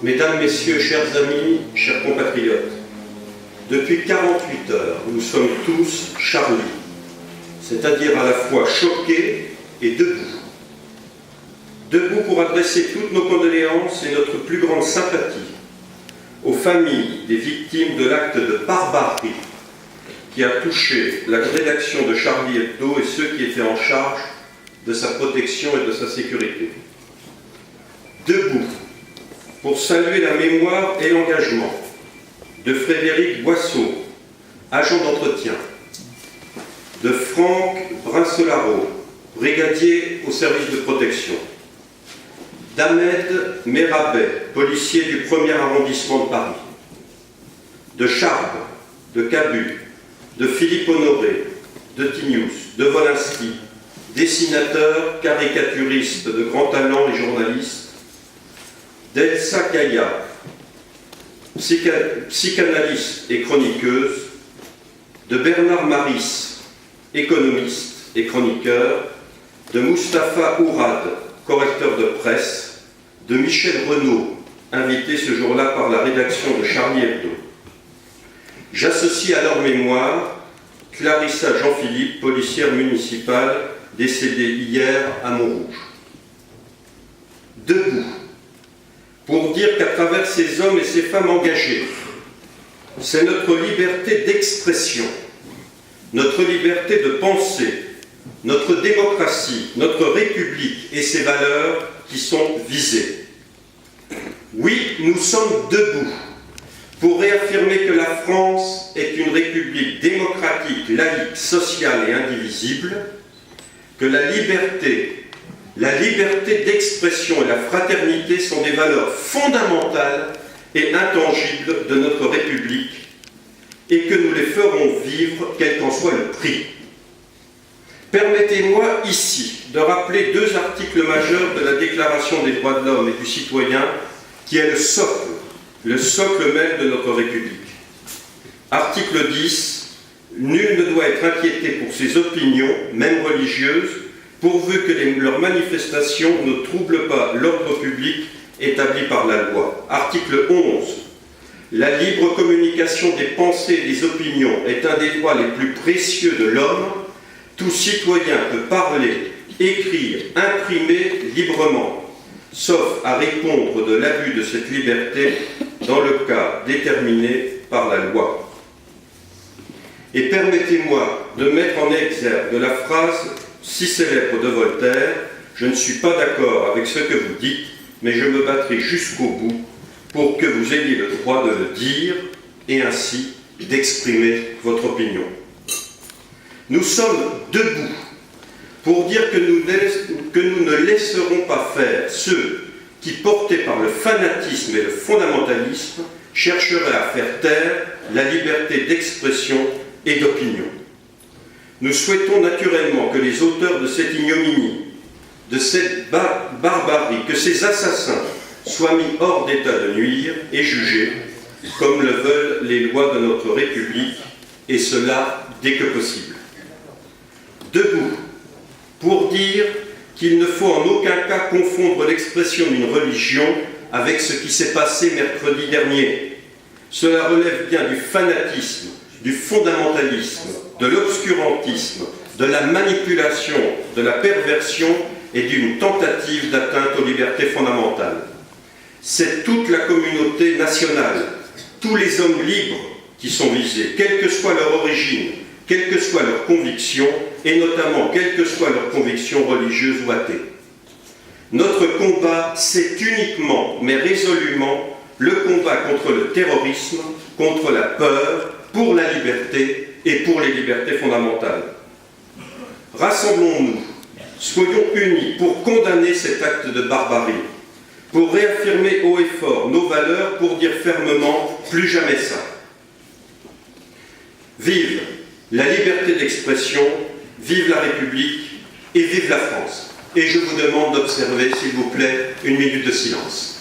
Mesdames, Messieurs, chers amis, chers compatriotes, depuis 48 heures, nous sommes tous Charlie, c'est-à-dire à la fois choqués et debout. Debout pour adresser toutes nos condoléances et notre plus grande sympathie aux familles des victimes de l'acte de barbarie qui a touché la rédaction de Charlie Hebdo et ceux qui étaient en charge de sa protection et de sa sécurité. Debout pour saluer la mémoire et l'engagement de Frédéric Boisseau, agent d'entretien, de Franck Brincelaro, brigadier au service de protection, d'Ahmed Merabet, policier du 1er arrondissement de Paris, de Charb, de Cabu, de Philippe Honoré, de Tignous, de Wolinski, dessinateur, caricaturiste de grand talent et journaliste, d'Elsa Kaya, psychanalyste et chroniqueuse, de Bernard Maris, économiste et chroniqueur, de Mustapha Ourad, correcteur de presse, de Michel Renaud, invité ce jour-là par la rédaction de Charlie Hebdo. J'associe à leur mémoire Clarissa Jean-Philippe, policière municipale, décédée hier à Montrouge. Debout, pour dire qu'à travers ces hommes et ces femmes engagés, c'est notre liberté d'expression, notre liberté de penser, notre démocratie, notre République et ses valeurs qui sont visées. Oui, nous sommes debout pour réaffirmer que la France est une République démocratique, laïque, sociale et indivisible, que la liberté d'expression et la fraternité sont des valeurs fondamentales et intangibles de notre République et que nous les ferons vivre quel qu'en soit le prix. Permettez-moi ici de rappeler deux articles majeurs de la Déclaration des droits de l'homme et du citoyen qui est le socle même de notre République. Article 10. Nul ne doit être inquiété pour ses opinions, même religieuses, pourvu que leurs manifestations ne troublent pas l'ordre public établi par la loi. Article 11. La libre communication des pensées et des opinions est un des droits les plus précieux de l'homme. Tout citoyen peut parler, écrire, imprimer librement, sauf à répondre de l'abus de cette liberté dans le cas déterminé par la loi. Et permettez-moi de mettre en exergue la phrase si célèbre de Voltaire: « Je ne suis pas d'accord avec ce que vous dites, mais je me battrai jusqu'au bout pour que vous ayez le droit de le dire et ainsi d'exprimer votre opinion. » Nous sommes debout pour dire que nous ne laisserons pas faire ceux qui, portés par le fanatisme et le fondamentalisme, chercheraient à faire taire la liberté d'expression et d'opinion. Nous souhaitons naturellement que les auteurs de cette ignominie, de cette barbarie, que ces assassins soient mis hors d'état de nuire et jugés, comme le veulent les lois de notre République, et cela dès que possible. Debout, pour dire qu'il ne faut en aucun cas confondre l'expression d'une religion avec ce qui s'est passé mercredi dernier. Cela relève bien du fanatisme, du fondamentalisme, de l'obscurantisme, de la manipulation, de la perversion et d'une tentative d'atteinte aux libertés fondamentales. C'est toute la communauté nationale, tous les hommes libres qui sont visés, quelle que soit leur origine, quelles que soient leurs convictions, et notamment quelles que soient leurs convictions religieuses ou athées. Notre combat, c'est uniquement, mais résolument, le combat contre le terrorisme, contre la peur, pour la liberté et pour les libertés fondamentales. Rassemblons-nous, soyons unis pour condamner cet acte de barbarie, pour réaffirmer haut et fort nos valeurs, pour dire fermement « plus jamais ça ». Vive la liberté d'expression, vive la République et vive la France. Et je vous demande d'observer, s'il vous plaît, une minute de silence.